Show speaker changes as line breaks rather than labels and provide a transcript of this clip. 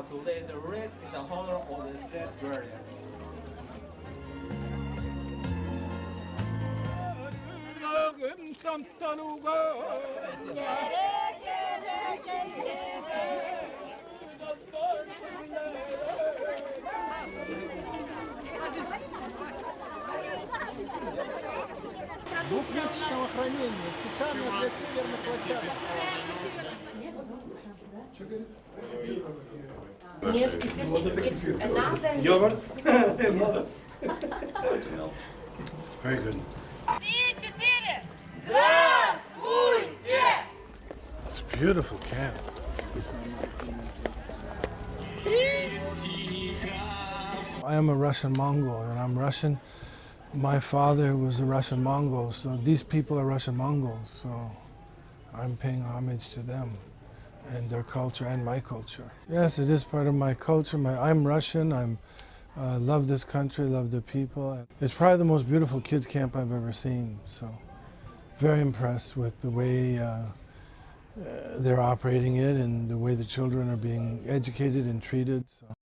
to lay the wreath in the honor of the dead warriors.
Двухмесячного хранения, специально для северных площадок.
Нет,
Йогурт?
Very good.
3-4. Здравствуйте!
It's a beautiful camp. I am a Russian Mongol, and I'm Russian. My father was a Russian Mongol, so these people are Russian Mongols, so I'm paying homage to them and their culture and my culture. Yes, it is part of my culture. I'm Russian. I love this country, love the people. It's probably the most beautiful kids camp I've ever seen, so very impressed with the way they're operating it and the way the children are being educated and treated. So